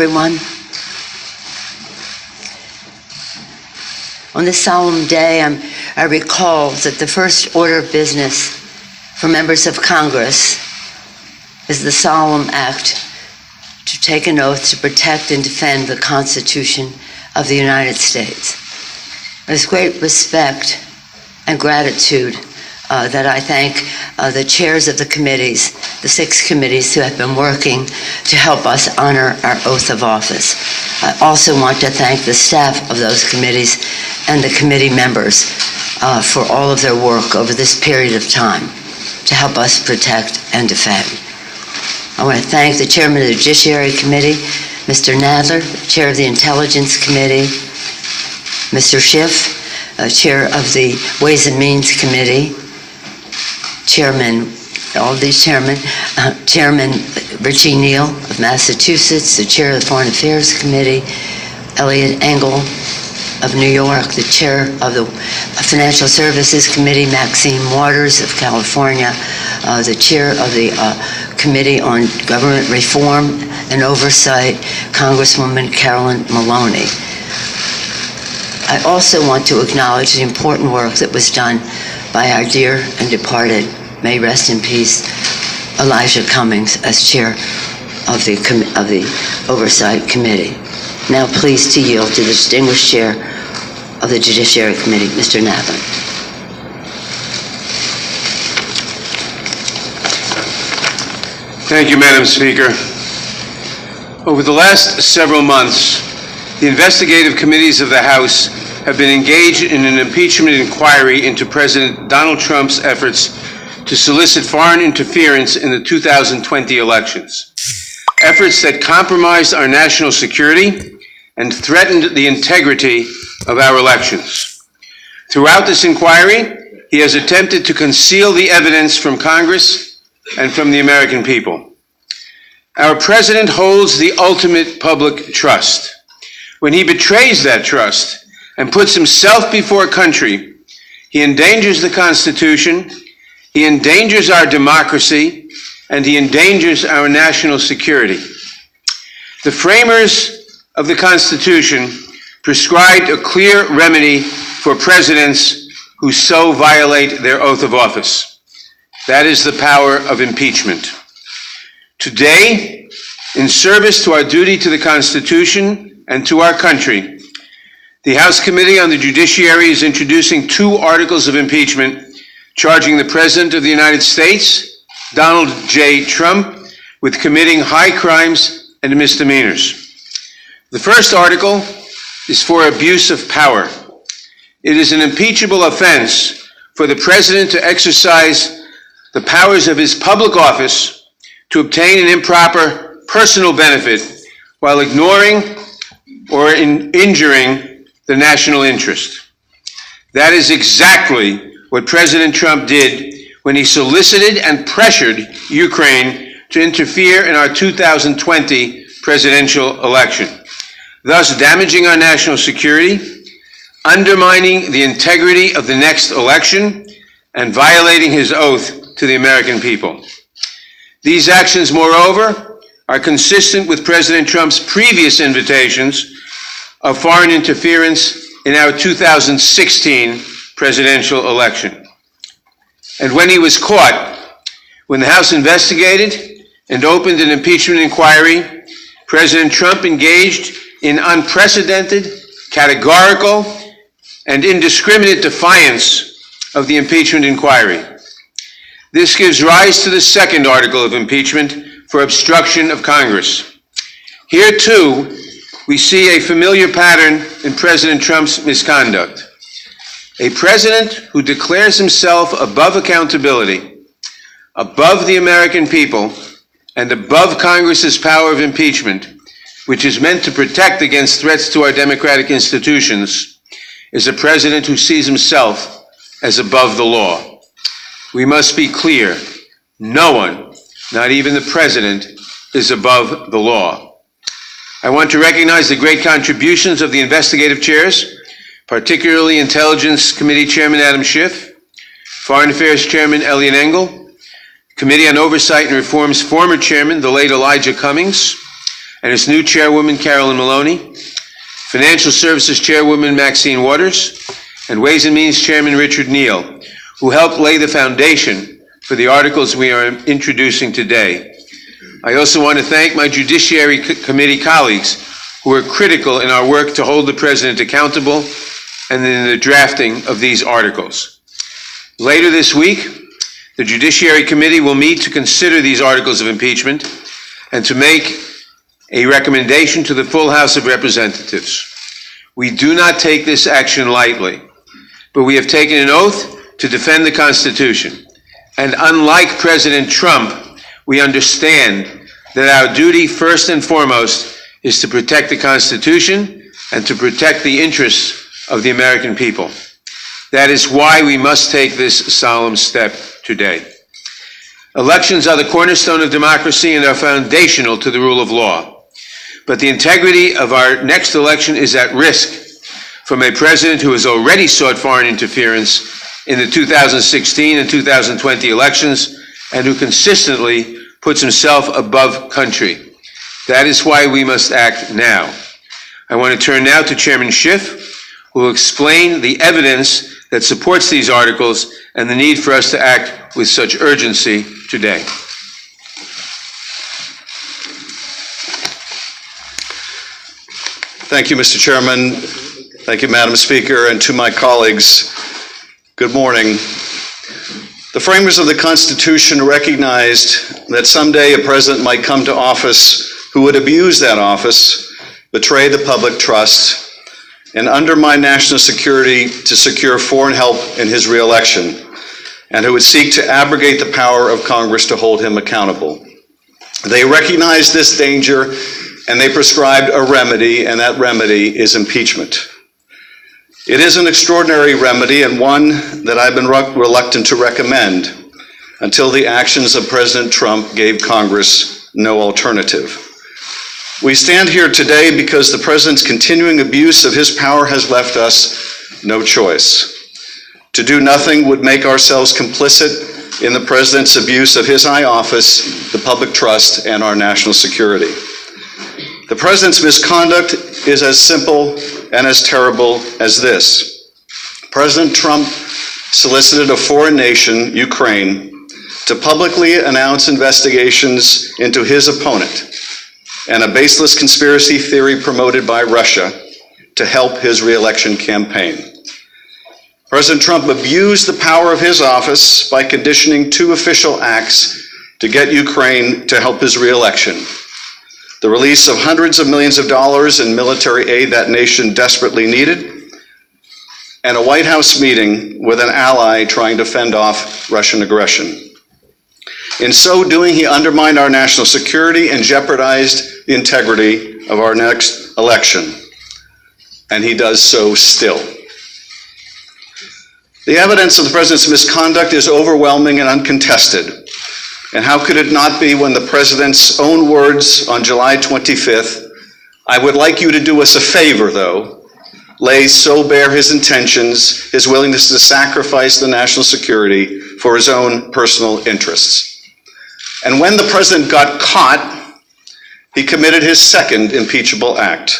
everyone. On this solemn day, I recall that the first order of business for members of Congress is the solemn act to take an oath to protect and defend the Constitution of the United States. There's great respect and gratitude that I thank the chairs of the committees, the 6 committees who have been working to help us honor our oath of office. I also want to thank the staff of those committees and the committee members for all of their work over this period of time to help us protect and defend. I want to thank the chairman of the Judiciary Committee, Mr. Nadler, chair of the Intelligence Committee, Mr. Schiff, chair of the Ways and Means Committee, Chairman, all these chairmen, Chairman Richie Neal of Massachusetts, the chair of the Foreign Affairs Committee, Eliot Engel of New York, the chair of the Financial Services Committee, Maxine Waters of California, the chair of the Committee on Government Reform and Oversight, Congresswoman Carolyn Maloney. I also want to acknowledge the important work that was done by our dear and departed, may rest in peace, Elijah Cummings as chair of the Oversight Committee. Now pleased to yield to the distinguished chair of the Judiciary Committee, Mr. Nadler. Thank you, Madam Speaker. Over the last several months, the investigative committees of the House have been engaged in an impeachment inquiry into President Donald Trump's efforts to solicit foreign interference in the 2020 elections, efforts that compromised our national security and threatened the integrity of our elections. Throughout this inquiry, he has attempted to conceal the evidence from Congress and from the American people. Our president holds the ultimate public trust. When he betrays that trust and puts himself before country, he endangers the Constitution, he endangers our democracy, and he endangers our national security. The framers of the Constitution prescribed a clear remedy for presidents who so violate their oath of office. That is the power of impeachment. Today, in service to our duty to the Constitution and to our country, the House Committee on the Judiciary is introducing 2 articles of impeachment charging the President of the United States, Donald J. Trump, with committing high crimes and misdemeanors. The first article is for abuse of power. It is an impeachable offense for the President to exercise the powers of his public office to obtain an improper personal benefit while ignoring or injuring the national interest. That is exactly what President Trump did when he solicited and pressured Ukraine to interfere in our 2020 presidential election, thus damaging our national security, undermining the integrity of the next election, and violating his oath to the American people. These actions, moreover, are consistent with President Trump's previous invitations of foreign interference in our 2016 presidential election. And when he was caught, when the House investigated and opened an impeachment inquiry, President Trump engaged in unprecedented, categorical, and indiscriminate defiance of the impeachment inquiry. This gives rise to the second article of impeachment for obstruction of Congress. Here, too, we see a familiar pattern in President Trump's misconduct. A president who declares himself above accountability, above the American people, and above Congress's power of impeachment, which is meant to protect against threats to our democratic institutions, is a president who sees himself as above the law. We must be clear, no one, not even the president, is above the law. I want to recognize the great contributions of the investigative chairs, particularly Intelligence Committee Chairman Adam Schiff, Foreign Affairs Chairman Eliot Engel, Committee on Oversight and Reform's former chairman, the late Elijah Cummings, and its new chairwoman, Carolyn Maloney, Financial Services Chairwoman, Maxine Waters, and Ways and Means Chairman, Richard Neal, who helped lay the foundation for the articles we are introducing today. I also want to thank my Judiciary Committee colleagues who were critical in our work to hold the President accountable and in the drafting of these articles. Later this week, the Judiciary Committee will meet to consider these articles of impeachment and to make a recommendation to the full House of Representatives. We do not take this action lightly, but we have taken an oath to defend the Constitution. And unlike President Trump, we understand that our duty first and foremost is to protect the Constitution and to protect the interests of the American people. That is why we must take this solemn step today. Elections are the cornerstone of democracy and are foundational to the rule of law. But the integrity of our next election is at risk from a president who has already sought foreign interference in the 2016 and 2020 elections and who consistently puts himself above country. That is why we must act now. I want to turn now to Chairman Schiff, who will explain the evidence that supports these articles and the need for us to act with such urgency today. Thank you, Mr. Chairman. Thank you, Madam Speaker, and to my colleagues, good morning. The framers of the Constitution recognized that someday a president might come to office who would abuse that office, betray the public trust, and undermine national security to secure foreign help in his re-election, and who would seek to abrogate the power of Congress to hold him accountable. They recognized this danger, and they prescribed a remedy, and that remedy is impeachment. It is an extraordinary remedy and one that I've been reluctant to recommend until the actions of President Trump gave Congress no alternative. We stand here today because the President's continuing abuse of his power has left us no choice. To do nothing would make ourselves complicit in the President's abuse of his high office, the public trust, and our national security. The President's misconduct is as simple and as terrible as this. President Trump solicited a foreign nation, Ukraine, to publicly announce investigations into his opponent and a baseless conspiracy theory promoted by Russia to help his re-election campaign. President Trump abused the power of his office by conditioning two official acts to get Ukraine to help his re-election: the release of hundreds of millions of dollars in military aid that nation desperately needed, and a White House meeting with an ally trying to fend off Russian aggression. In so doing, he undermined our national security and jeopardized the integrity of our next election. And he does so still. The evidence of the President's misconduct is overwhelming and uncontested. And how could it not be when the President's own words on July 25th, "I would like you to do us a favor, though," lay so bare his intentions, his willingness to sacrifice the national security for his own personal interests. And when the President got caught, he committed his second impeachable act: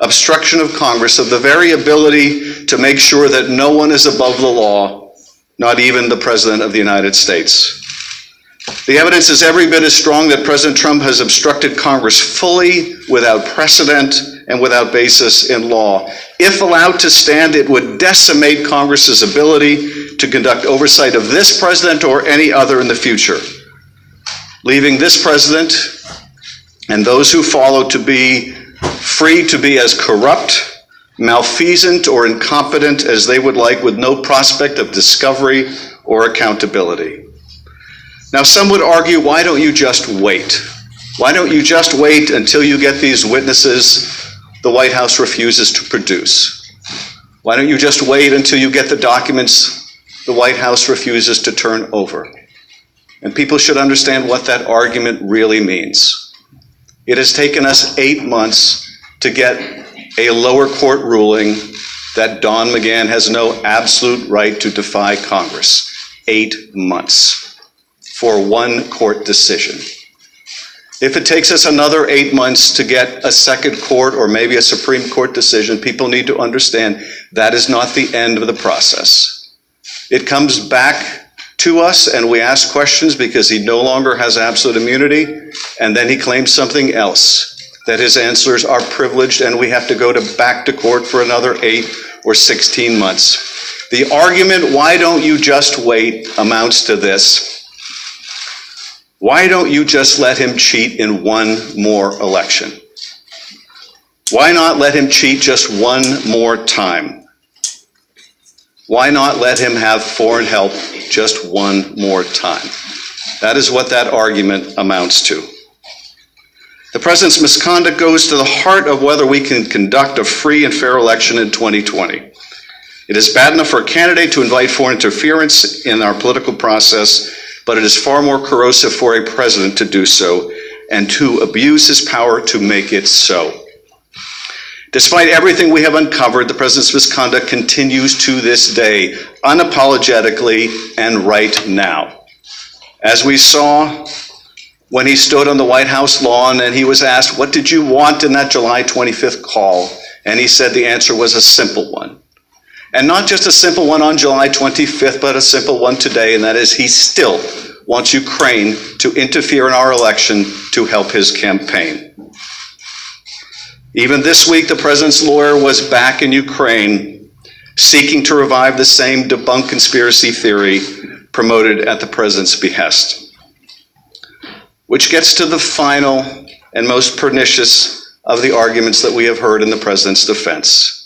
obstruction of Congress of the very ability to make sure that no one is above the law, not even the President of the United States. The evidence is every bit as strong that President Trump has obstructed Congress fully, without precedent, and without basis in law. If allowed to stand, it would decimate Congress's ability to conduct oversight of this president or any other in the future, leaving this president and those who follow to be free to be as corrupt, malfeasant, or incompetent as they would like, with no prospect of discovery or accountability. Now, some would argue, why don't you just wait? Why don't you just wait until you get these witnesses the White House refuses to produce? Why don't you just wait until you get the documents the White House refuses to turn over? And people should understand what that argument really means. It has taken us 8 months to get a lower court ruling that Don McGahn has no absolute right to defy Congress. 8 months for one court decision. If it takes us another 8 months to get a second court or maybe a Supreme Court decision, people need to understand that is not the end of the process. It comes back to us and we ask questions because he no longer has absolute immunity, and then he claims something else, that his answers are privileged and we have to go back to court for another 8 or 16 months. The argument, why don't you just wait, amounts to this. Why don't you just let him cheat in one more election? Why not let him cheat just one more time? Why not let him have foreign help just one more time? That is what that argument amounts to. The president's misconduct goes to the heart of whether we can conduct a free and fair election in 2020. It is bad enough for a candidate to invite foreign interference in our political process, but it is far more corrosive for a president to do so and to abuse his power to make it so. Despite everything we have uncovered, the president's misconduct continues to this day, unapologetically and right now. As we saw when he stood on the White House lawn and he was asked, what did you want in that July 25th call? And he said the answer was a simple one. And not just a simple one on July 25th, but a simple one today, and that is he still wants Ukraine to interfere in our election to help his campaign. Even this week, the president's lawyer was back in Ukraine seeking to revive the same debunked conspiracy theory promoted at the president's behest. Which gets to the final and most pernicious of the arguments that we have heard in the president's defense.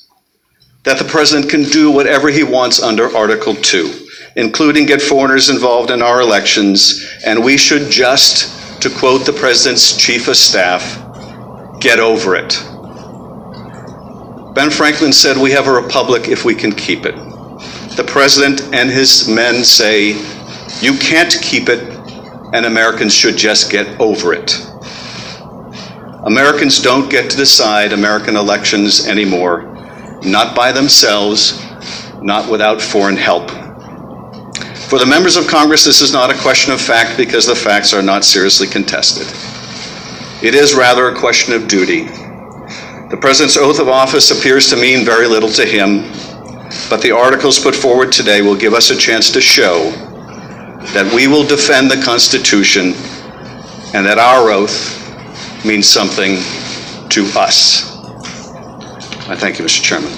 That the president can do whatever he wants under Article 2, including get foreigners involved in our elections, and we should just, to quote the president's chief of staff, get over it. Ben Franklin said, we have a republic if we can keep it. The president and his men say, you can't keep it, and Americans should just get over it. Americans don't get to decide American elections anymore. Not by themselves, not without foreign help. For the members of Congress, this is not a question of fact because the facts are not seriously contested. It is rather a question of duty. The president's oath of office appears to mean very little to him, but the articles put forward today will give us a chance to show that we will defend the Constitution and that our oath means something to us. I thank you, Mr. Chairman.